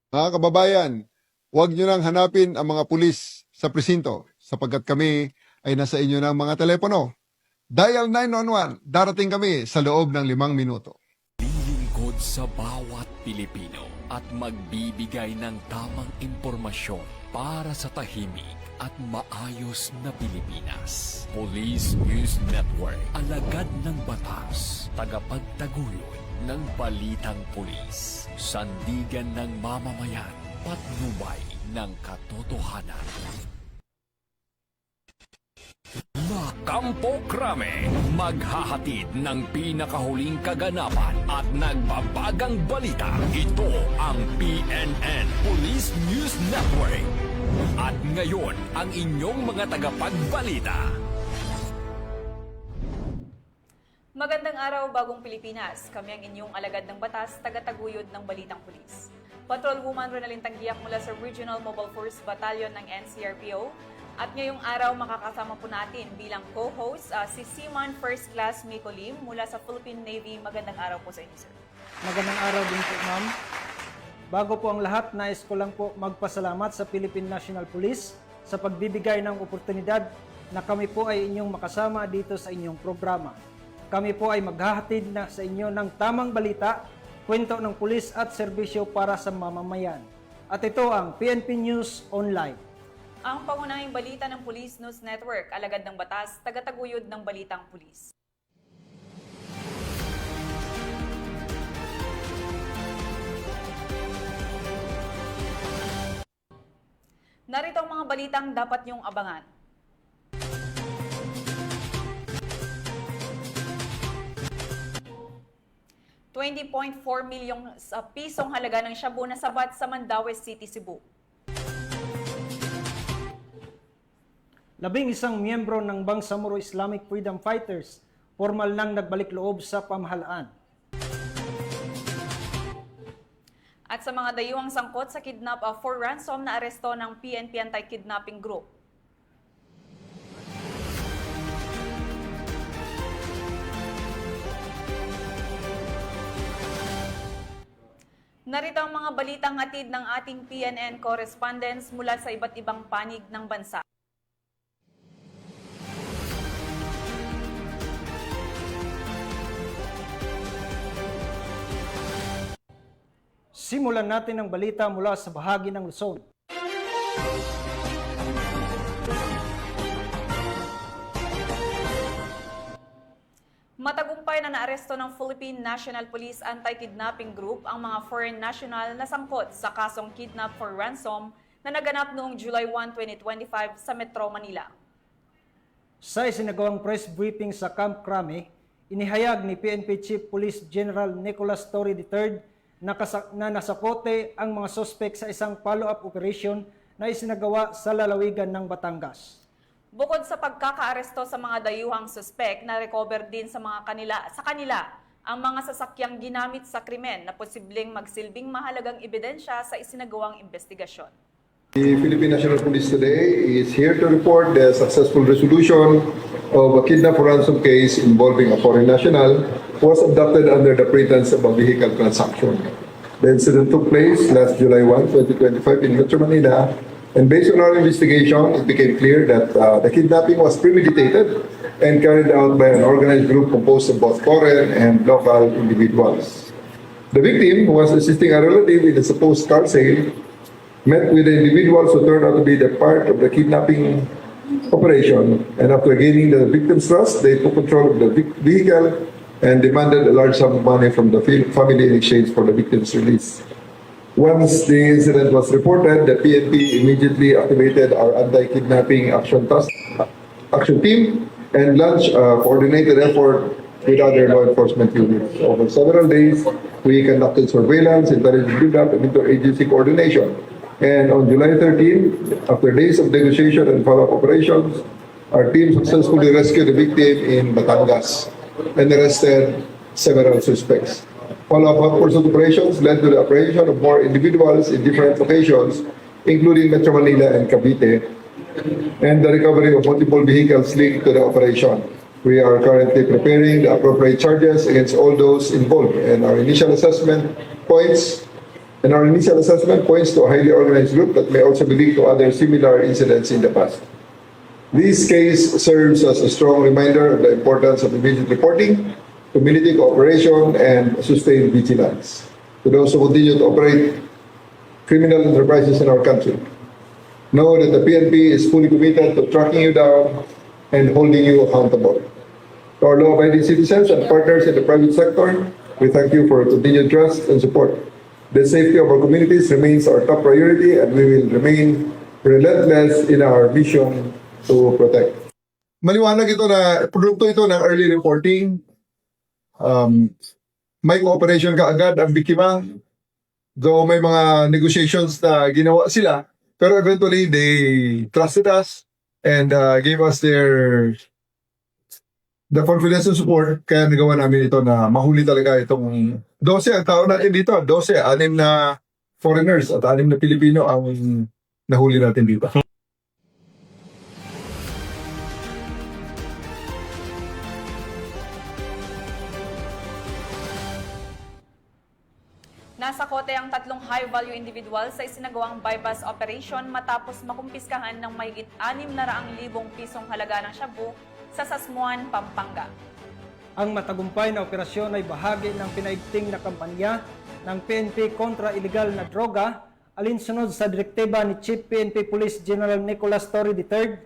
Mga kababayan, huwag nyo nang hanapin ang mga pulis sa presinto sapagkat kami ay nasa inyo ng mga telepono. Dial 911, darating kami sa loob ng 5 minuto. Lilingkod sa bawat Pilipino at magbibigay ng tamang impormasyon para sa tahimik at maayos na Pilipinas. Police News Network, alagad ng batas, tagapagtaguyod ng balitang pulis, sandigan ng mamamayan, patnubay ng katotohanan. Kampo Krame, maghahatid ng pinakahuling kaganapan at nagbabagang balita. Ito ang PNN Police News Network. At ngayon, ang inyong mga tagapagbalita. Magandang araw, Bagong Pilipinas. Kami ang inyong alagad ng batas, tagataguyod ng Balitang Pulis. Patrolwoman Ronalyn Tanggiak mula sa Regional Mobile Force Battalion ng NCRPO. At ngayong araw makakasama po natin bilang co-host si Seaman First Class Miko Lim mula sa Philippine Navy. Magandang araw po sa inyo, sir. Magandang araw din po, ma'am. Bago po ang lahat, nais ko lang po magpasalamat sa Philippine National Police sa pagbibigay ng oportunidad na kami po ay inyong makasama dito sa inyong programa. Kami po ay maghahatid na sa inyo ng tamang balita, kwento ng pulis at serbisyo para sa mamamayan. At ito ang PNP News Online. Ang pangunahing balita ng Police News Network, alagad ng batas, tagataguyod ng Balitang Pulis. Narito ang mga balitang dapat niyong abangan. ₱20.4 milyong pisong halaga ng shabu na sabat sa Mandaue City, Cebu. 11 miyembro ng Bangsamoro Islamic Freedom Fighters formal nang nagbalik loob sa pamahalaan. At sa mga dayuhang sangkot sa kidnap for ransom na aresto ng PNP Anti-Kidnapping Group. Narito ang mga balitang hatid ng ating PNN correspondents mula sa iba't ibang panig ng bansa. Simulan natin ang balita mula sa bahagi ng Luzon. Matagumpay na naaresto ng Philippine National Police Anti-Kidnapping Group ang mga foreign national na sangkot sa kasong kidnap for ransom na naganap noong July 1, 2025 sa Metro Manila. Sa isinagawang press briefing sa Camp Crame, inihayag ni PNP Chief Police General Nicolas Torre III na nasakote ang mga sospek sa isang follow-up operation na isinagawa sa lalawigan ng Batangas. Bukod sa pagkakaaresto sa mga dayuhang suspek, na-recover din sa kanila ang mga sasakyang ginamit sa krimen na posibleng magsilbing mahalagang ebidensya sa isinagawang investigasyon. The Philippine National Police today is here to report the successful resolution of a kidnap ransom case involving a foreign national who was abducted under the pretense of a vehicle transaction. The incident took place last July 1, 2025 in Metro Manila, and based on our investigation, it became clear that the kidnapping was premeditated and carried out by an organized group composed of both foreign and local individuals. The victim, who was assisting a relative in a supposed car sale, met with the individuals who turned out to be the part of the kidnapping operation, and after gaining the victim's trust, they took control of the vehicle and demanded a large sum of money from the family in exchange for the victim's release. Once the incident was reported, the PNP immediately activated our anti-kidnapping action team and launched a coordinated effort with other law enforcement units. Over several days, we conducted surveillance, intelligence build-up, and interagency coordination. And on July 13, after days of negotiation and follow-up operations, our team successfully rescued the victim in Batangas and arrested several suspects. Follow-up pursuit operations led to the apprehension of more individuals in different locations, including Metro Manila and Cavite, and the recovery of multiple vehicles linked to the operation. We are currently preparing the appropriate charges against all those involved, and our initial assessment points and our initial assessment points to a highly organized group that may also be linked to other similar incidents in the past. This case serves as a strong reminder of the importance of immediate reporting, community cooperation, and sustained vigilance to those who continue to operate criminal enterprises in our country. Know that the PNP is fully committed to tracking you down and holding you accountable. To our law-abiding citizens and partners in the private sector, we thank you for your continued trust and support. The safety of our communities remains our top priority, and we will remain relentless in our mission to protect. Maliwanag ito na produkto ito ng early reporting. May cooperation kaagad ang biktima. Though may mga negotiations na ginawa sila, pero eventually they trusted us and gave us the confidence and support. Kaya nagawa namin ito na mahuli talaga itong 12 ang tao natin dito. 12, 6 na foreigners at 6 na Pilipino ang nahuli natin dito. Nasa kote ang 3 high-value individuals sa isinagawang bypass operation matapos makumpiskahan ng mahigit 600,000 pisong halaga ng shabu sa Sasmuan, Pampanga. Ang matagumpay na operasyon ay bahagi ng pinaigting na kampanya ng PNP kontra iligal na droga alinsunod sa direktiba ni Chief PNP Police General Nicolas Torre III.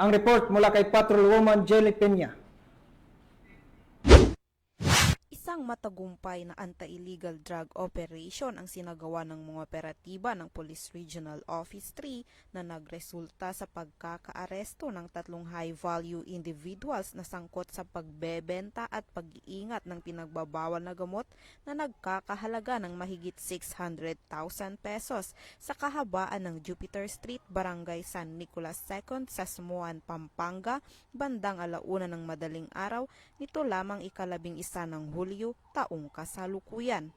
Ang report mula kay Patrolwoman Jelly Peña. Isang matagumpay na anti-illegal drug operation ang sinagawa ng mga operatiba ng Police Regional Office 3 na nagresulta sa pagkakaaresto ng 3 high-value individuals na sangkot sa pagbebenta at pag-iingat ng pinagbabawal na gamot na nagkakahalaga ng mahigit 600,000 pesos sa kahabaan ng Jupiter Street, Barangay San Nicolas II, Sasmuan, Pampanga, bandang 1:00 ng madaling araw nito lamang 11 ng Hulyo taong kasalukuyan.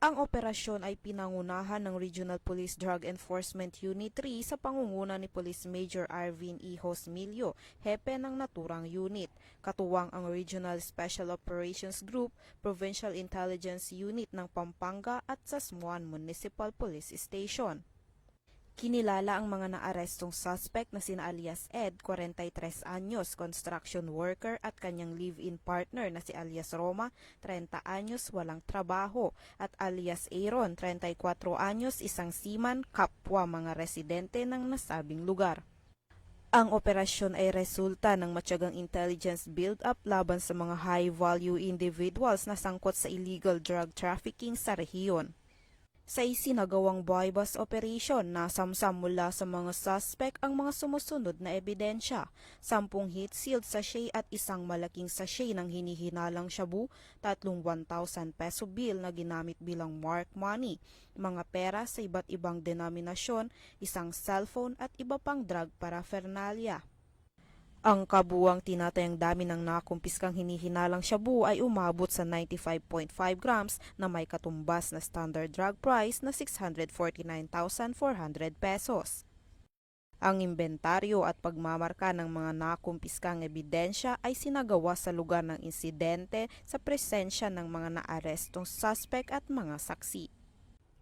Ang operasyon ay pinangunahan ng Regional Police Drug Enforcement Unit 3 sa pangunguna ni Police Major Arvin E. Hosmilio, hepe ng naturang unit, katuwang ang Regional Special Operations Group, Provincial Intelligence Unit ng Pampanga at Sasmuan Municipal Police Station. Kinilala ang mga naarestong suspect na sina alias Ed, 43 anyos, construction worker at kanyang live-in partner na si alias Roma, 30 anyos, walang trabaho, at alias Aaron, 34 anyos, isang seaman, kapwa mga residente ng nasabing lugar. Ang operasyon ay resulta ng matyagang intelligence build-up laban sa mga high-value individuals na sangkot sa illegal drug trafficking sa rehiyon. Sa isinagawang bypass operation, nasamsam mula sa mga suspect ang mga sumusunod na ebidensya, 10 heat sealed sachet at isang malaking sachet ng hinihinalang shabu, 3 1,000 peso bill na ginamit bilang mark money, mga pera sa iba't ibang denominasyon, isang cellphone at iba pang drug paraphernalia. Ang kabuuang tinatayang dami ng nakumpiskang hinihinalang shabu ay umabot sa 95.5 grams na may katumbas na standard drug price na 649,400 pesos. Ang inventaryo at pagmamarka ng mga nakumpiskang ebidensya ay sinagawa sa lugar ng insidente sa presensya ng mga naarestong suspect at mga saksi.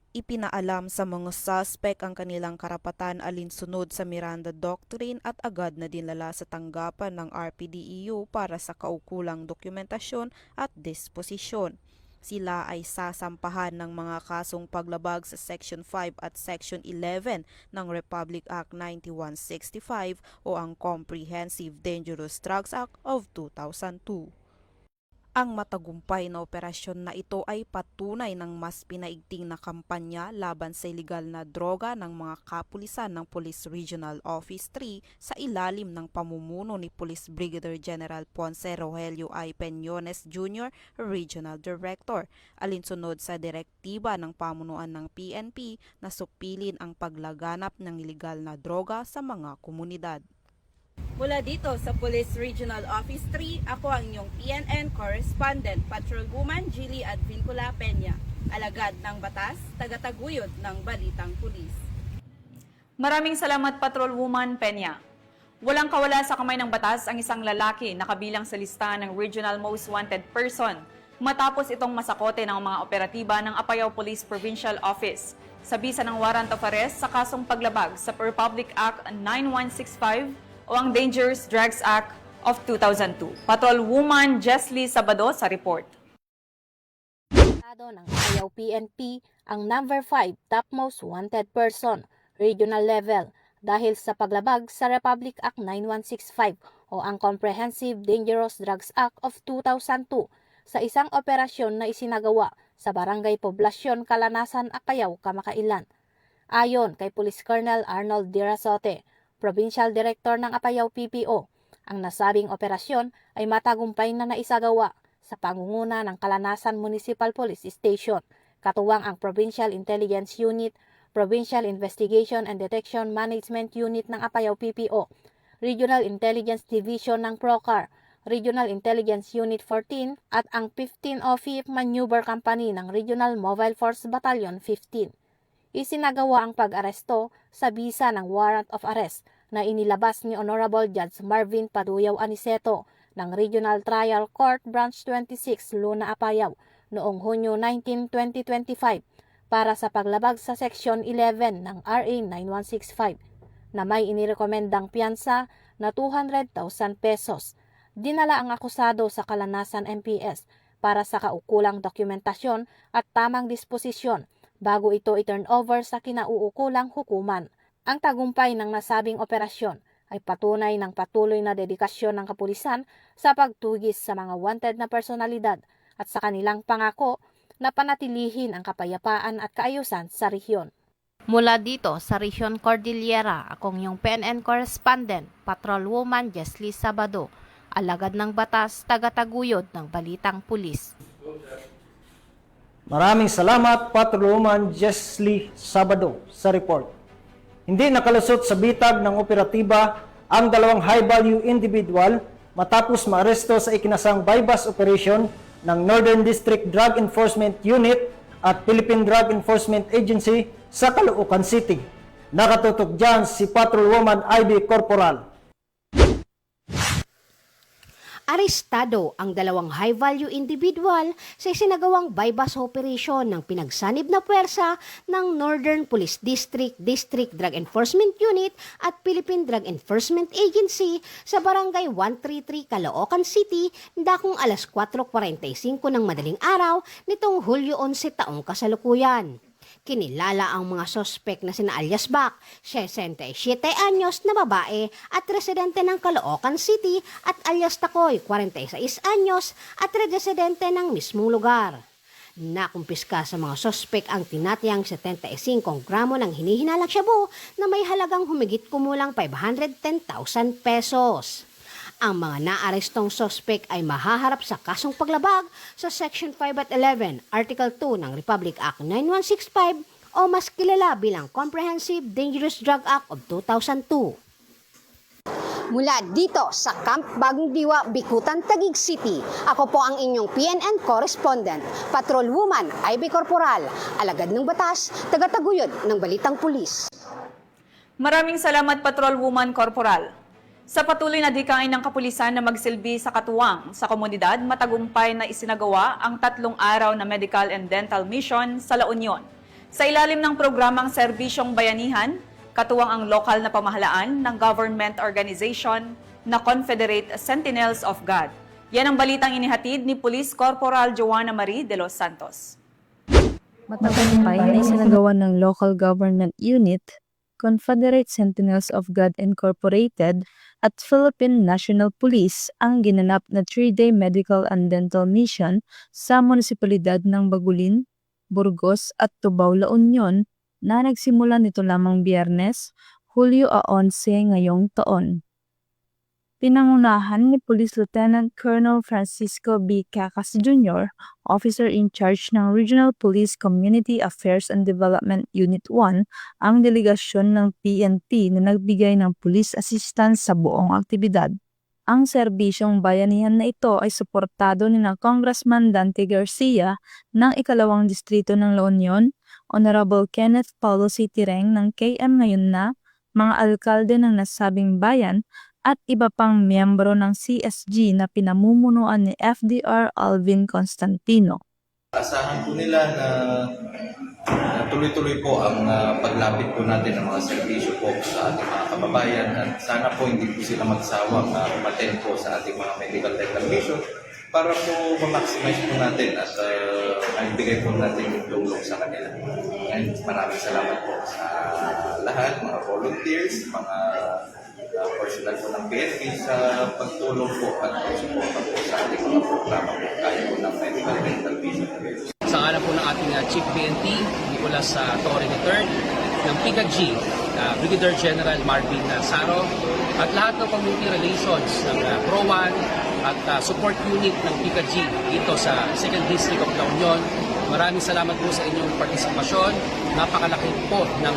Ipinaalam sa mga suspect ang kanilang karapatan alinsunod sa Miranda Doctrine at agad na dinala sa tanggapan ng RPDEU para sa kaukulang dokumentasyon at disposisyon. Sila ay sasampahan ng mga kasong paglabag sa Section 5 at Section 11 ng Republic Act 9165 o ang Comprehensive Dangerous Drugs Act of 2002. Ang matagumpay na operasyon na ito ay patunay ng mas pinaigting na kampanya laban sa ilegal na droga ng mga kapulisan ng Police Regional Office 3 sa ilalim ng pamumuno ni Police Brigadier General Ponce Rogelio I. Peñones Jr., Regional Director, alinsunod sa direktiba ng pamunuan ng PNP na supilin ang paglaganap ng ilegal na droga sa mga komunidad. Mula dito sa Police Regional Office 3, ako ang inyong PNN Correspondent, Patrolwoman Jilly Advincula Peña, alagad ng batas, tagataguyod ng Balitang Pulis. Maraming salamat, Patrolwoman Peña. Walang kawala sa kamay ng batas ang isang lalaki na kabilang sa listahan ng Regional Most Wanted Person matapos itong masakote ng mga operatiba ng Apayao Police Provincial Office sa bisa ng warrant of arrest sa kasong paglabag sa Republic Act 9165 o ang Dangerous Drugs Act of 2002. Patrolwoman Jesly Sabado sa report. Ng Apayao PNP ang number 5 topmost wanted person, regional level, dahil sa paglabag sa Republic Act 9165 o ang Comprehensive Dangerous Drugs Act of 2002 sa isang operasyon na isinagawa sa Barangay Poblasyon, Kalanasan, Apayao, kamakailan. Ayon kay Police Colonel Arnold Dirasote, Provincial Director ng Apayao PPO, ang nasabing operasyon ay matagumpay na naisagawa sa pangunguna ng Kalanasan Municipal Police Station, katuwang ang Provincial Intelligence Unit, Provincial Investigation and Detection Management Unit ng Apayao PPO, Regional Intelligence Division ng PROCAR, Regional Intelligence Unit 14 at ang 15 OFIF Maneuver Company ng Regional Mobile Force Battalion 15. Isinagawa ang pag-aresto sa bisa ng warrant of arrest na inilabas ni Honorable Judge Marvin Paduyaw Aniceto ng Regional Trial Court Branch 26 Luna, Apayao noong Hunyo 19, 2025 para sa paglabag sa Section 11 ng RA 9165 na may inirekomendang piyansa na 200,000 pesos. Dinala ang akusado sa Kalanasan MPS para sa kaukulang dokumentasyon at tamang disposisyon bago ito i-turn over sa kinauukulang hukuman. Ang tagumpay ng nasabing operasyon ay patunay ng patuloy na dedikasyon ng kapulisan sa pagtugis sa mga wanted na personalidad at sa kanilang pangako na panatilihin ang kapayapaan at kaayusan sa rehiyon. Mula dito sa Rehiyon Cordillera, akong yung PNN correspondent, Patrolwoman Jesly Sabado, alagad ng batas, tagataguyod ng Balitang Pulis. Maraming salamat, Patrolwoman Jesly Sabado sa report. Hindi nakalusot sa bitag ng operatiba ang dalawang high-value individual matapos maaresto sa ikinasang bypass operation ng Northern District Drug Enforcement Unit at Philippine Drug Enforcement Agency sa Caloocan City. Nakatutok dyan si Patrolwoman Ivy Corporal. Arestado ang dalawang high-value individual sa isinagawang bypass operation ng pinagsanib na puwersa ng Northern Police District, District Drug Enforcement Unit at Philippine Drug Enforcement Agency sa Barangay 133, Caloocan City, dakong alas 4:45 ng madaling araw nitong Hulyo 11 taong kasalukuyan. Kinilala ang mga sospek na sina alias Bac, 67 anyos na babae at residente ng Caloocan City at alias Takoy, 46 anyos at residente ng mismong lugar. Nakumpiska sa mga sospek ang tinatayang 75 gramo ng hinihinalang shabu na may halagang humigit kumulang 510,000 pesos. Ang mga naarestong sospek ay mahaharap sa kasong paglabag sa Section 5 at 11, Article 2 ng Republic Act 9165 o mas kilala bilang Comprehensive Dangerous Drug Act of 2002. Mula dito sa Camp Bagong Diwa, Bikutan, Taguig City, ako po ang inyong PNN correspondent, Patrolwoman Ivy Corporal, alagad ng batas, tagataguyod ng Balitang Pulis. Maraming salamat, Patrolwoman Corporal. Sa patuloy na dikain ng kapulisan na magsilbi sa katuwang sa komunidad, matagumpay na isinagawa ang 3 araw na medical and dental mission sa La Union. Sa ilalim ng programang Serbisyong Bayanihan, katuwang ang lokal na pamahalaan ng government organization na Confederate Sentinels of God. Yan ang balitang inihatid ni Police Corporal Joanna Marie de los Santos. Matagumpay na isinagawa ng local government unit, Confederate Sentinels of God Incorporated at Philippine National Police ang ginanap na 3-day medical and dental mission sa munisipalidad ng Bagulin, Burgos at Tubao, La Union na nagsimula nito lamang Biyernes, Hulyo 11 ngayong taon. Pinangunahan ni Police Lieutenant Colonel Francisco B. Cacas Jr., Officer in Charge ng Regional Police Community Affairs and Development Unit 1, ang delegasyon ng PNP na nagbigay ng police assistance sa buong aktibidad. Ang serbisyong bayanihan na ito ay suportado ni Congressman Dante Garcia ng 2nd Distrito ng La Union, Honorable Kenneth Paulo C. Tireng ng KM ngayon na, mga alkalde ng nasabing bayan, at iba pang miyembro ng CSG na pinamumunuan ni FDR Alvin Constantino. Asahan po nila na tuloy-tuloy po ang paglapit po natin ng mga serbisyo po sa ating mga kababayan at sana po hindi po sila magsawang umattend po sa ating mga medical declaration para po ma-maximize po natin at maibigay po natin yung tulong sa kanila. And maraming salamat po sa lahat, mga volunteers, mga personal po ng PNP sa pagtulong po at pagsuporta po sa ating mga programa po kaya po ng medical dental vision. Sa ngalan po ng ating Chief PNP, Nicolas Torre III, ng PICAG, Brigadier General Marvin Saro, at lahat ng community relations ng PRO1 at support unit ng PICAG dito sa 2nd District of La Union. Maraming salamat po sa inyong partisipasyon. Napakalaki po ng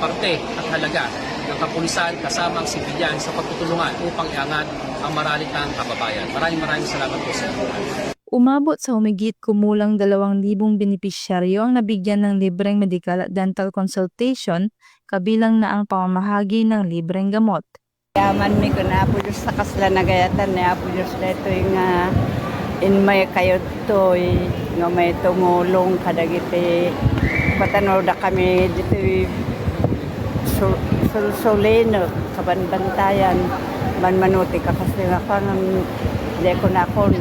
parte at halaga ng kapulisan kasama ang sibilyan sa pagtutulungan upang iangat ang maralitang kababayan. Maraming salamat po sa inyo. Umabot sa humigit kumulang 2,000 benepisyaryo ang nabigyan ng libreng medical at dental consultation, kabilang na ang pamamahagi ng libreng gamot. Yaman mi ko na po sa kasla nagayatan na po sa ito yung in may kayo to nga may tumulong kadagiti patanaw da kami dito sulsulino kabanbantayan manmanuti ka kasi nga pang di ko na ako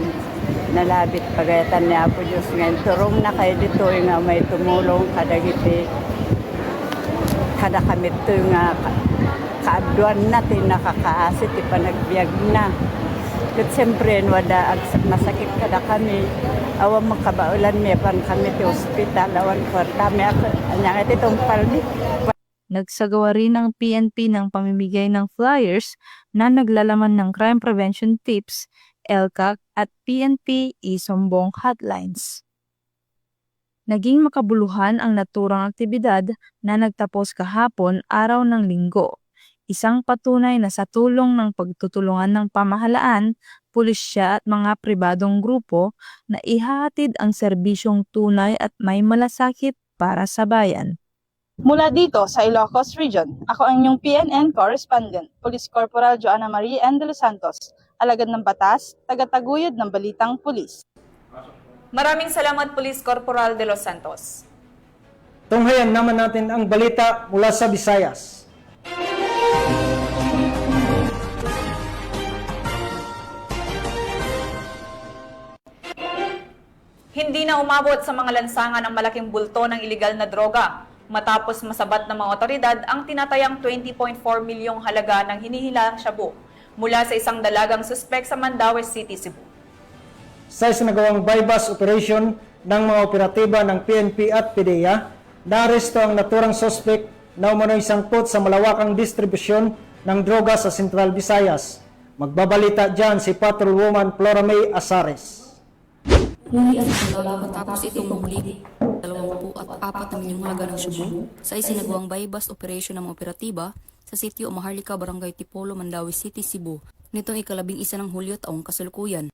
nalabit pagayatan niya po Diyos ngayon turong na kayo dito nga may tumulong kadagiti kada kami ito nga kaadwan natin nakakaasit ipanagbiag na. At siyempre, wada masakit kada kami. Awan makabaulan may pan kami ti hospital. Awan kwarta may ako. Anyang itong palmi. Nagsagawa rin ng PNP ng pamimigay ng flyers na naglalaman ng crime prevention tips, LCAC at PNP Isumbong hotlines. Naging makabuluhan ang naturang aktibidad na nagtapos kahapon araw ng Linggo. Isang patunay na sa tulong ng pagtutulungan ng pamahalaan, pulisya at mga pribadong grupo na ihahatid ang serbisyong tunay at may malasakit para sa bayan. Mula dito sa Ilocos Region, ako ang inyong PNN correspondent, Police Corporal Joanna Marie N. de los Santos, alagad ng batas, tagataguyod ng Balitang Pulis. Maraming salamat Police Corporal de los Santos. Tunghayan naman natin ang balita mula sa Visayas. Hindi na umabot sa mga lansangan ang malaking bulto ng iligal na droga matapos masabat ng mga otoridad ang tinatayang 20.4 milyong halaga ng hinihilang shabu mula sa isang dalagang suspek sa Mandaue City, Cebu. Sa isinagawang bypass operation ng mga operatiba ng PNP at PDEA, naaresto ang naturang suspek na umano'y sangkot sa malawakang distribusyon ng droga sa Central Visayas. Magbabalita dyan si Patrolwoman Flora May Asares. Huli at sandala matapos itong mahuli 24 na milyong halaga ng shabu sa isinagawang bypass operation ng mga operatiba sa sitio Maharlika, Barangay Tipolo, Mandaue City, Cebu nitong 11 ng Hulyo taong kasalukuyan.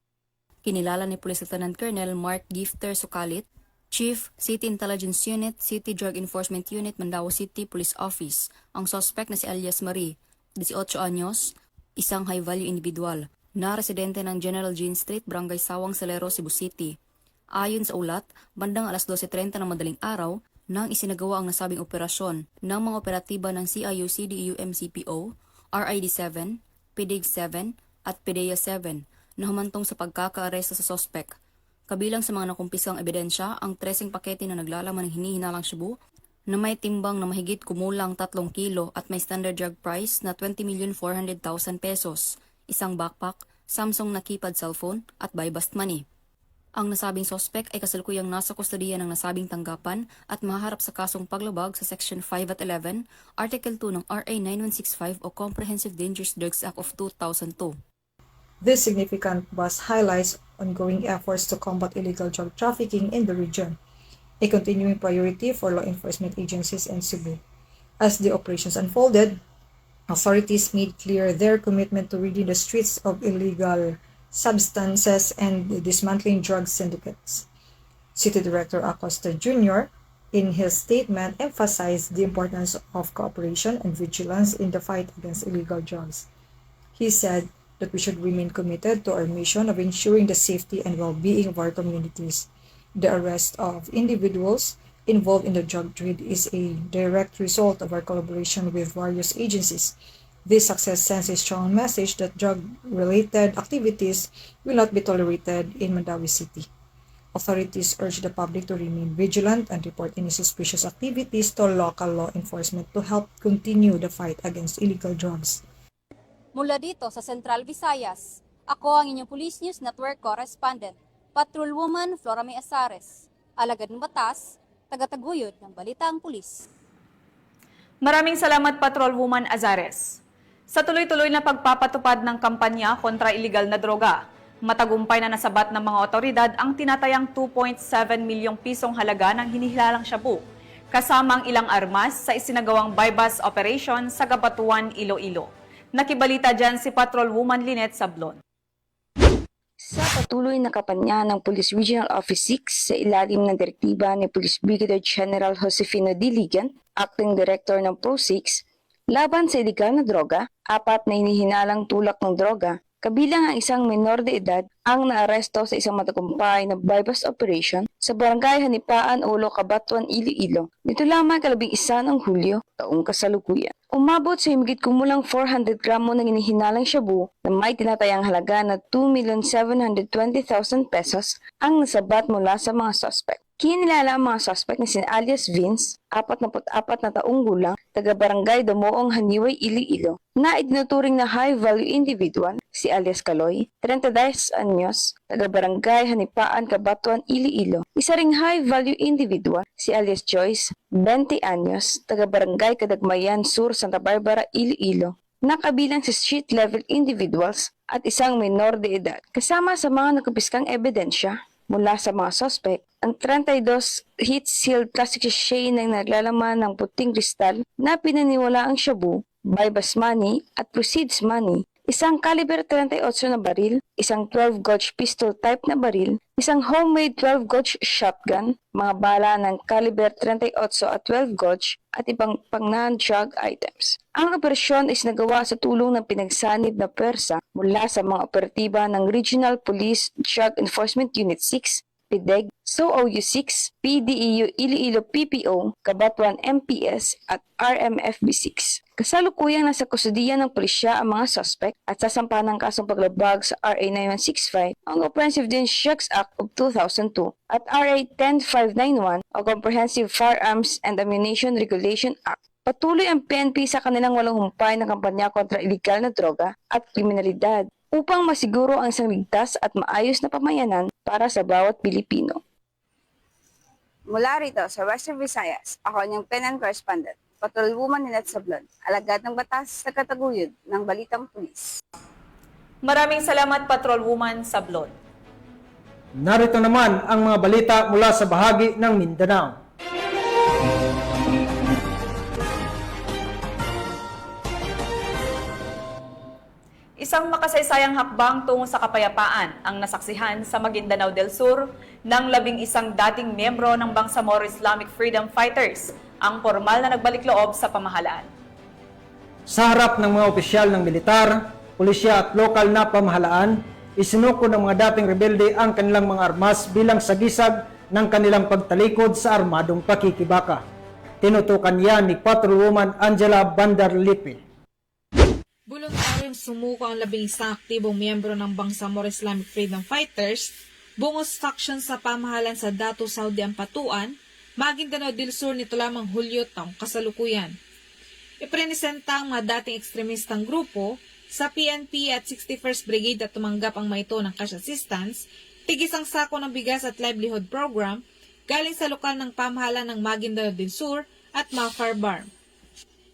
Kinilala ni Police Lieutenant Colonel Mark Gifter Sukalit, Chief, City Intelligence Unit, City Drug Enforcement Unit, Mandaue City Police Office, ang suspect na si alias Marie, 18 anyos, isang high-value individual, na residente ng General Jean Street, Barangay Sawang, Salero, Cebu City. Ayon sa ulat, bandang alas 12:30 ng madaling araw, nang isinagawa ang nasabing operasyon ng mga operatiba ng CIU-CDU-MCPO, RID-7, PDIG-7 at PDEA-7 na humantong sa pagkakaaresto sa sospek. Kabilang sa mga nakumpisang ebidensya ang 13 pakete na naglalaman ng hinihinalang shabu na may timbang na mahigit kumulang 3 kilo at may standard drug price na 20,400,000 pesos, isang backpack, Samsung na keypad cellphone at buy-bust money. Ang nasabing sospek ay kasalukuyang nasa kustodiya ng nasabing tanggapan at mahaharap sa kasong paglabag sa Section 5 at 11, Article 2 ng RA 9165 o Comprehensive Dangerous Drugs Act of 2002. This significant bust highlights ongoing efforts to combat illegal drug trafficking in the region, a continuing priority for law enforcement agencies in Cebu. As the operations unfolded, authorities made clear their commitment to ridding the streets of illegal substances and dismantling drug syndicates. City Director Acosta Jr., in his statement, emphasized the importance of cooperation and vigilance in the fight against illegal drugs. He said that we should remain committed to our mission of ensuring the safety and well-being of our communities. The arrest of individuals involved in the drug trade is a direct result of our collaboration with various agencies. This success sends a strong message that drug-related activities will not be tolerated in Mandawi City. Authorities urge the public to remain vigilant and report any suspicious activities to local law enforcement to help continue the fight against illegal drugs. Mula dito sa Central Visayas, ako ang inyong Police News Network correspondent, Patrolwoman Flora May Azares, alagad ng batas, tagataguyod ng Balitang Pulis. Maraming salamat, Patrolwoman Azares. Sa tuloy-tuloy na pagpapatupad ng kampanya kontra iligal na droga, matagumpay na nasabat ng mga otoridad ang tinatayang 2.7 milyong pisong halaga ng hinihilalang shabu, kasamang ilang armas sa isinagawang bypass operation sa Gabatuan, Iloilo. Nakibalita dyan si Patrolwoman Lynette Sablon. Sa patuloy na kampanya ng Police Regional Office 6 sa ilalim ng direktiba ni Police Brigadier General Josefino Diligan, Acting Director ng PRO6, laban sa iligal na droga, 4 na hinihinalang tulak ng droga, kabilang ang isang menor de edad ang naaresto sa isang matagumpay na bypass operation sa Barangay Hanipaan, Ulo, Cabatuan, Iloilo. Nito lamang 11 ng Hulyo, taong kasalukuyan. Umabot sa higit kumulang 400 gramo ng hinihinalang shabu na may tinatayang halaga na 2,720,000 pesos ang nasabat mula sa mga suspect. Kinilala ang mga suspect na si alias Vince, 44 na taong gulang, taga-barangay Damoong, Haniway, Iloilo, na itinuturing na high-value individual, si alias Kaloy, 32 anyos, taga-barangay Hanipaan, Cabatuan, Iloilo. Isa ring high-value individual, si alias Joyce, 20 anyos, taga-barangay Kadagmayan Sur, Santa Barbara, Iloilo, nakabilang sa street-level individuals at isang menor de edad. Kasama sa mga nakupiskang ebidensya mula sa mga suspect, ang 32 heat-sealed plastic sachet na naglalaman ng puting kristal na pinaniwala ang shabu, bypass money at proceeds money, isang caliber 38 na baril, isang 12 gauge pistol type na baril, isang homemade 12 gauge shotgun, mga bala ng caliber 38 at 12 gauge at ibang pang non-drug items. Ang operasyon is nagawa sa tulong ng pinagsanib na pwersa mula sa mga operatiba ng Regional Police Drug Enforcement Unit 6, PIDEG, SOOU6, PDEU Iloilo PPO, Cabatuan MPS at RMFB6. Kasalukuyang nasa kustudiyan ng pulisya ang mga suspect at sasampahan ng kasong paglabag sa RA 9165, ang Comprehensive Drugs Act of 2002 at RA 10591 o Comprehensive Firearms and Ammunition Regulation Act. Patuloy ang PNP sa kanilang walang humpay na kampanya kontra iligal na droga at kriminalidad upang masiguro ang isang ligtas at maayos na pamayanan para sa bawat Pilipino. Mula rito sa Western Visayas, ako ang PNN correspondent, Patrolwoman Lynette Sablon, alagad ng batas sa kataguyod ng Balitang Pulis. Maraming salamat, Patrolwoman Sablon. Narito naman ang mga balita mula sa bahagi ng Mindanao. Isang makasaysayang hakbang tungo sa kapayapaan ang nasaksihan sa Maguindanao del Sur ng 11 dating miyembro ng Bangsamoro Islamic Freedom Fighters ang formal na nagbalik loob sa pamahalaan. Sa harap ng mga opisyal ng militar, pulisya at lokal na pamahalaan, isinuko ng mga dating rebelde ang kanilang mga armas bilang sagisag ng kanilang pagtalikod sa armadong pakikibaka. Tinutukan yan ni Patrolwoman Angela Bandarlipe. Voluntaryong sumuko ang 11 aktibong miyembro ng Bangsamoro Islamic Freedom Fighters, bungos faction sa pamahalan sa Datu Saudi Ampatuan, Maguindanao del Sur nito lamang Hulyo taong kasalukuyan. Iprenesenta ang mga dating ekstremistang grupo sa PNP at 61st Brigade at tumanggap ang mga ito ng cash assistance, tigisang sako ng bigas at livelihood program galing sa lokal ng pamahalan ng Maguindanao del Sur at Mafar Bar.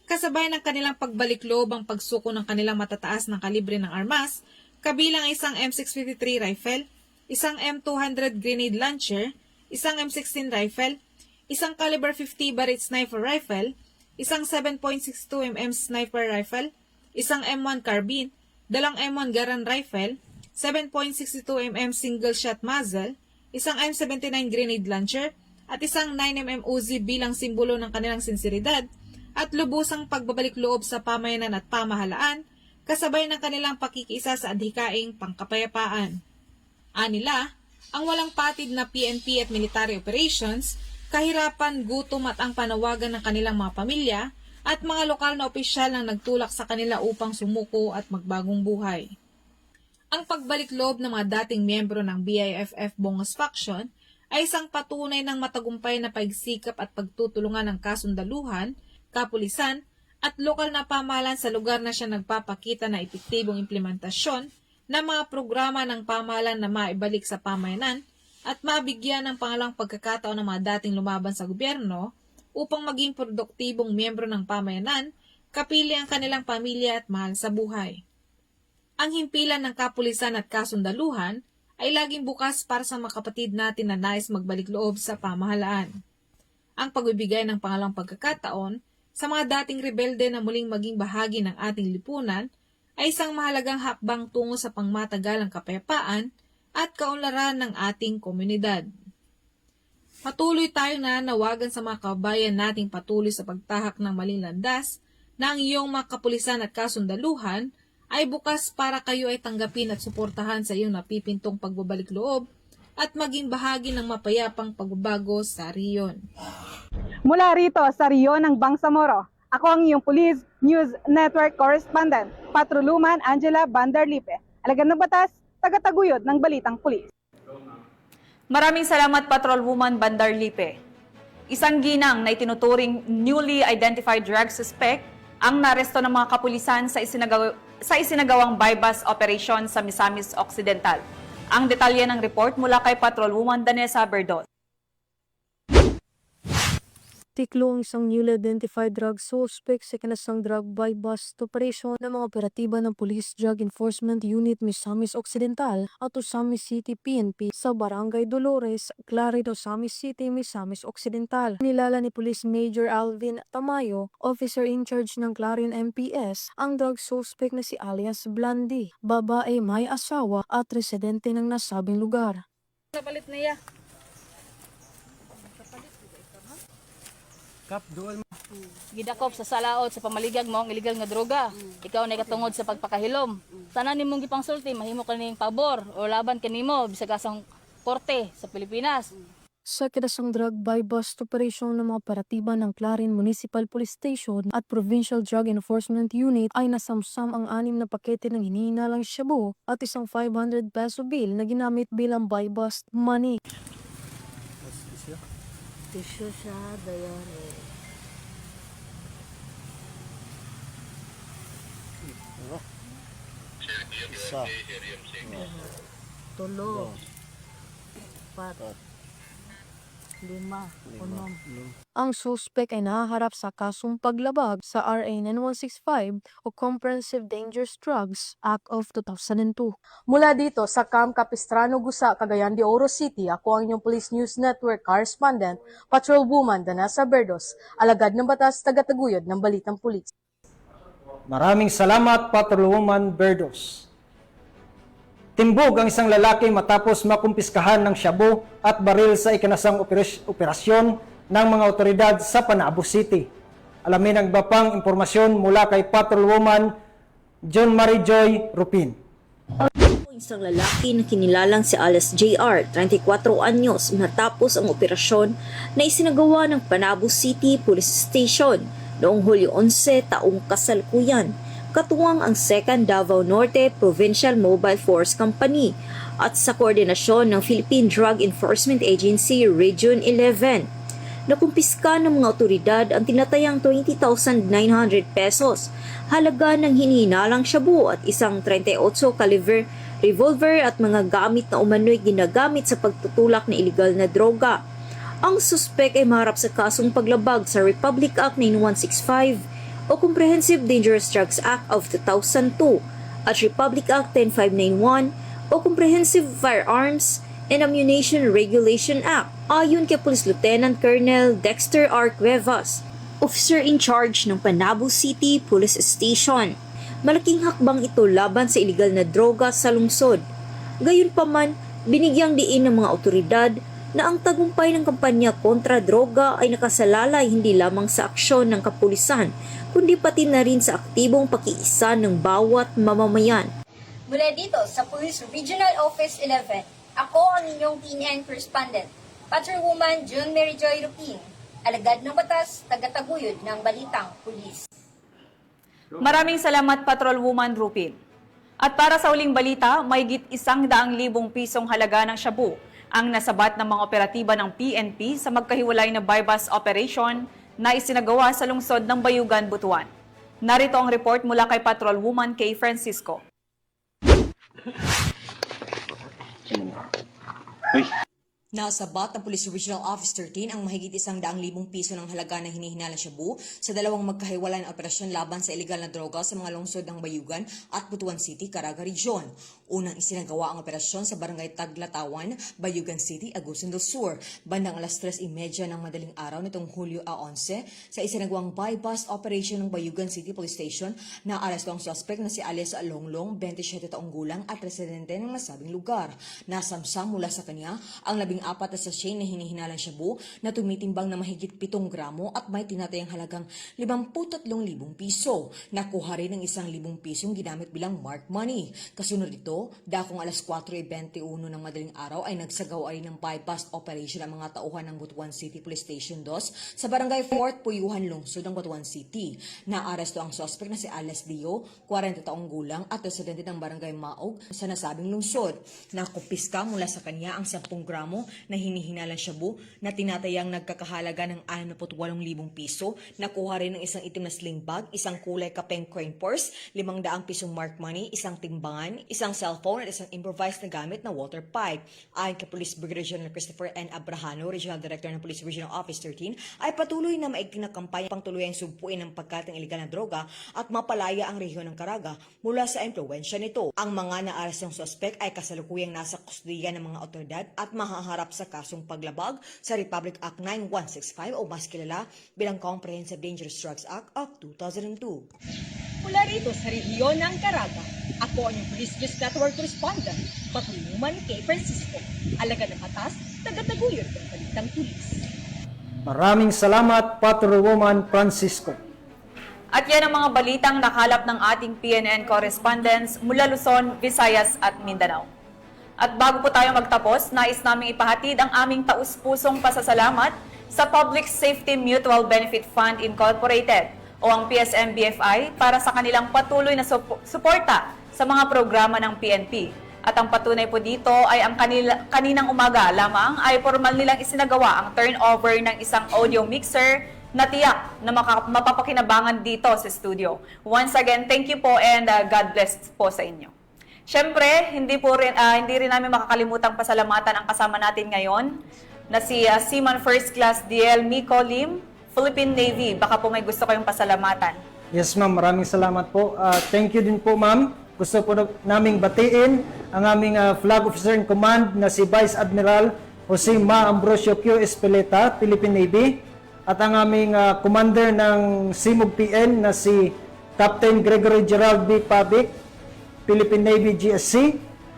Kasabay ng kanilang pagbalik loob ang pagsuko ng kanilang matataas ng kalibre ng armas, kabilang isang M653 rifle, isang M200 grenade launcher, isang M16 rifle, isang caliber 50 Barrett sniper rifle, isang 7.62mm sniper rifle, isang M1 carbine, dalang M1 Garand rifle, 7.62mm single shot muzzle, isang M79 grenade launcher, at isang 9mm Uzi bilang simbolo ng kanilang sinseridad at lubusang pagbabalik loob sa pamayanan at pamahalaan, kasabay ng kanilang pakikiisa sa adhikaing pangkapayapaan. Anila, ang walang patid na PNP at military operations, kahirapan, gutom at ang panawagan ng kanilang mga pamilya at mga lokal na opisyal ang nagtulak sa kanila upang sumuko at magbagong buhay. Ang pagbalik loob ng mga dating miyembro ng BIFF Bongos Faction ay isang patunay ng matagumpay na pagsikap at pagtutulungan ng kasundaluhan, kapulisan at lokal na pamahalaan sa lugar na siya nagpapakita na epektibong implementasyon ng mga programa ng pamahalaan na maibalik sa pamayanan at mabigyan ng pangalang pagkakataon ng mga dating lumaban sa gobyerno upang maging produktibong miyembro ng pamayanan, kapili ang kanilang pamilya at mahal sa buhay. Ang himpilan ng kapulisan at kasundaluhan ay laging bukas para sa mga kapatid natin na nais magbalik loob sa pamahalaan. Ang pagbibigay ng pangalawang pagkakataon sa mga dating rebelde na muling maging bahagi ng ating lipunan ay isang mahalagang hakbang tungo sa pangmatagalang kapayapaan at kaunlaran ng ating komunidad. Patuloy tayong nananawagan sa mga kababayan nating patuloy sa pagtahak ng maling landas na ang iyong mga kapulisan at kasundaluhan ay bukas para kayo ay tanggapin at suportahan sa iyong napipintong pagbabalik loob at maging bahagi ng mapayapang pagbabago sa riyon. Mula rito sa Riyon ng Bangsamoro, ako ang iyong Police News Network Correspondent, Patroluman Angela Bandarlipe, alagad ng batas, tagataguyod ng Balitang Pulis. Maraming salamat, Patrolwoman Bandarlipe. Isang ginang na itinuturing newly identified drug suspect ang naresto ng mga kapulisan sa isinagawang bypass operation sa Misamis Occidental. Ang detalye ng report mula kay Patrolwoman Danessa Berdot. Tiklo ang isang newly identified drug suspect sa kanasang drug bypass operation ng mga operatiba ng Police Drug Enforcement Unit Misamis Occidental at Osamis City PNP sa Barangay Dolores, Clarido, Osamis City, Misamis Occidental. Nilala ni Police Major Alvin Tamayo, officer in charge ng Clarion MPS, ang drug suspect na si alias Blandi, babae may asawa at residente ng nasabing lugar. Kapalit na iya. Gidakop sa salaot sa pamaligag mo ang illegal nga droga. Ikaw na katungod sa pagpakahilom. Sana nimong gipangsulti mahimo kaning pabor o laban kanimo bisag asang korte sa Pilipinas. Sa kinasang drug bypass operation ng mga operatiba ng Clarin Municipal Police Station at Provincial Drug Enforcement Unit ay nasamsam ang 6 na pakete ng hinihinalang shabu at isang 500 peso bill na ginamit bilang bypass money. Tisyo siya, dayari. Isa. Tulo. 4. 5. 6. Ang suspect ay nahaharap sa kasong paglabag sa RA 9165 o Comprehensive Dangerous Drugs Act of 2002. Mula dito sa Camp Capistrano, Gusa, Cagayan de Oro City, ako ang inyong Police News Network Correspondent, Patrolwoman Danessa Berdos, alagad ng batas, tagataguyod ng Balitang Pulis. Maraming salamat, Patrolwoman Berdos. Timbog ang isang lalaki matapos makumpiskahan ng shabu at baril sa ikanasang operasyon ng mga otoridad sa Panabo City. Alamin ang iba pang impormasyon mula kay Patrolwoman John Marie Joy Rupin. Isang lalaki na kinilalang si alias JR, 34 anyos, matapos ang operasyon na isinagawa ng Panabo City Police Station noong Hulyo 11 taong kasalukuyan, katuwang ang 2nd Davao Norte Provincial Mobile Force Company at sa koordinasyon ng Philippine Drug Enforcement Agency Region 11. Nakumpiska ng mga otoridad ang tinatayang 20,900 pesos, halaga ng hinihinalang shabu at isang 38 caliber revolver at mga gamit na umano'y ginagamit sa pagtutulak ng iligal na droga. Ang suspek ay maharap sa kasong paglabag sa Republic Act 9165 o Comprehensive Dangerous Drugs Act of 2002 at Republic Act 10591 o Comprehensive Firearms and Ammunition Regulation Act. Ayon kay Police Lieutenant Colonel Dexter R. Cuevas, officer in charge ng Panabo City Police Station, malaking hakbang ito laban sa iligal na droga sa lungsod. Gayunpaman, binigyang diin ng mga otoridad na ang tagumpay ng kampanya kontra droga ay nakasalalay hindi lamang sa aksyon ng kapulisan, kundi pati na rin sa aktibong pakiisa ng bawat mamamayan. Mula dito sa Police Regional Office 11, ako ang inyong PNN correspondent, Patrolwoman June Mary Joy Rupin, alagad ng batas, tagataguyod ng Balitang Pulis. Maraming salamat, Patrolwoman Rupin. At para sa uling balita, mahigit 100,000 pisong halaga ng shabu ang nasabat ng mga operatiba ng PNP sa magkahiwalay na buy-bust operation na isinagawa sa lungsod ng Bayugan, Butuan. Narito ang report mula kay Patrolwoman Kay Francisco. Nasabat ng Police Regional Office 13 ang mahigit 100,000 piso ng halaga na hinihinala shabu sa dalawang magkahiwalay na operasyon laban sa iligal na droga sa mga lungsod ng Bayugan at Butuan City, Caraga Region. Unang isinagawa ang operasyon sa Barangay Taglatawan, Bayugan City, Agusan del Sur, bandang alas 3:30 ng madaling araw nitong Hulyo 11 sa isinagawang buy-bust operation ng Bayugan City Police Station na aresto ang suspect na si alias Longlong, 27 taong gulang at residente ng nasabing lugar. Nasamsam mula sa kanya ang 14 na sachet na hinihinalang shabu na tumitimbang na mahigit 7 gramo at may tinatayang halagang 53,000 piso. Nakuha rin ng 1,000 pisong ginamit bilang mark money. Kasunod ito, dakong alas 4:21 ng madaling araw ay nagsagawa rin ng buy-bust operation ang mga tauhan ng Butuan City Police Station 2 sa Barangay Fort Puyuhan, lungsod ng Butuan City. Naaresto ang suspect na si Alias Dio, 40 taong gulang at residente ng Barangay Maog sa nasabing lungsod. Nakumpiska mula sa kanya ang 10 gramo na hinihinalang shabu na tinatayang nagkakahalaga ng 68,000 piso. Nakuha rin ng isang itim na sling bag, isang kulay kapeng coin purse, 500 pisong mark money, isang timbangan, isang cellphone at isang improvised na gamit na water pipe. Ayon kay Police Brigadier General Christopher N. Abrahano, Regional Director ng Police Regional Office 13, ay patuloy na maigting na kampanya pang tuluyang sugpuin ng pagkalat ng iligal na droga at mapalaya ang rehiyon ng Caraga mula sa impluwensya nito. Ang mga naarestong suspect ay kasalukuyang nasa kustudiya ng mga otoridad at mahaharap sa kasong paglabag sa Republic Act 9165 o mas kilala bilang Comprehensive Dangerous Drugs Act of 2002. Mula rito sa rehiyon ng Caraga, ako ang inyong Police News Network correspondent, Patrolwoman Kay Francisco, alagad ng batas, tagataguyod ng Balitang Pulis. Maraming salamat, Patrolwoman Francisco. At yan ang mga balitang nakalap ng ating PNN correspondents mula Luzon, Visayas at Mindanao. At bago po tayo magtapos, nais naming ipahatid ang aming taus-pusong pasasalamat sa Public Safety Mutual Benefit Fund Incorporated o ang PSM-BFI para sa kanilang patuloy na suporta sa mga programa ng PNP. At ang patunay po dito ay ang kaninang umaga lamang ay formal nilang isinagawa ang turnover ng isang audio mixer na tiyak na mapapakinabangan dito sa studio. Once again, thank you po and God bless po sa inyo. Siyempre, hindi rin namin makakalimutang pasalamatan ang kasama natin ngayon na si Seaman First Class DL Miko Lim, Philippine Navy. Baka po may gusto kayong pasalamatan. Yes ma'am, maraming salamat po. Thank you din po ma'am. Gusto po naming batiin ang aming Flag Officer in Command na si Vice Admiral Jose Ma Ambrosio Q. Espeleta, Philippine Navy. At ang aming Commander ng SIMUG PN na si Captain Gregory Gerald B. Pabic, Philippine Navy GSC,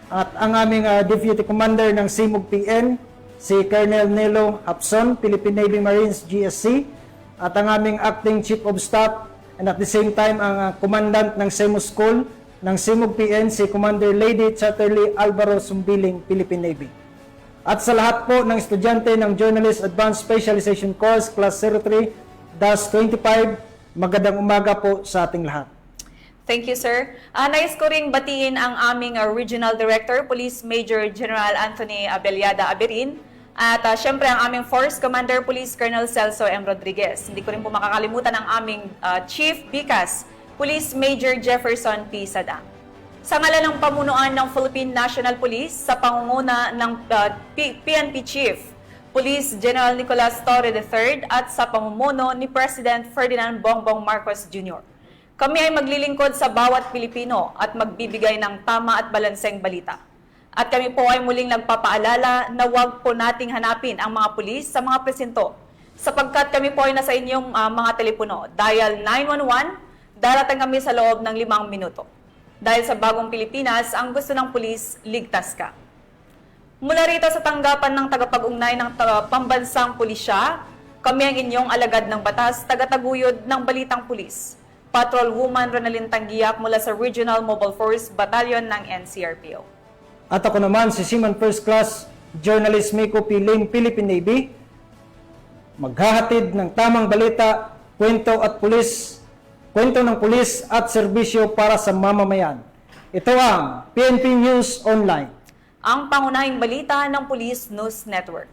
at ang aming Deputy Commander ng SIMUG PN, si Colonel Nelo Hapson, Philippine Navy Marines GSC, at ang aming Acting Chief of Staff, and at the same time ang Commandant ng SEMO School ng SIMUG PN, si Commander Lady Chatterley Alvaro Sumbiling, Philippine Navy. At sa lahat po ng estudyante ng Journalist Advanced Specialization Course, Class 03-25, magandang umaga po sa ating lahat. Thank you, sir. Nais ko ring batiin ang aming Regional Director, Police Major General Anthony Abeliada Aberin, at syempre ang aming Force Commander, Police Colonel Celso M. Rodriguez. Hindi ko rin po makakalimutan ang aming Chief BICAS, Police Major Jefferson P. Sadang. Sa ngalan ng pamunuan ng Philippine National Police sa pangunguna ng PNP Chief, Police General Nicolas Torre III at sa pamumuno ni President Ferdinand Bongbong Marcos Jr. Kami ay maglilingkod sa bawat Pilipino at magbibigay ng tama at balanseng balita. At kami po ay muling nagpapaalala na huwag po nating hanapin ang mga pulis sa mga presinto sapagkat kami po ay nasa inyong mga telepono. Dial 911, darating kami sa loob ng 5 minuto. Dahil sa bagong Pilipinas, ang gusto ng pulis, ligtas ka. Mula rito sa tanggapan ng tagapag-ugnay ng pambansang pulisya, kami ang inyong alagad ng batas, tagataguyod ng Balitang Pulis. Patrolwoman Ronalyn Tanggiak mula sa Regional Mobile Force Battalion ng NCRPO. At ako naman si Seaman First Class Journalist Miko P. Lim, Philippine Navy, maghahatid ng tamang balita, kwento ng pulis at serbisyo para sa mamamayan. Ito ang PNP News Online. Ang pangunahing balita ng Police News Network.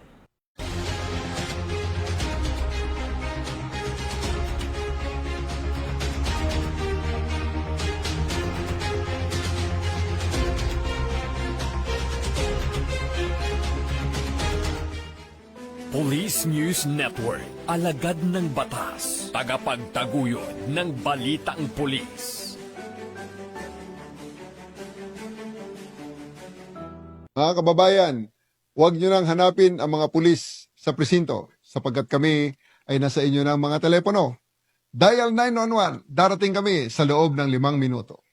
Police News Network, alagad ng batas, tagapagtaguyod ng balitang pulis. Mga kababayan, huwag nyo nang hanapin ang mga pulis sa presinto sapagkat kami ay nasa inyo ng mga telepono. Dial 911, darating kami sa loob ng 5 minuto.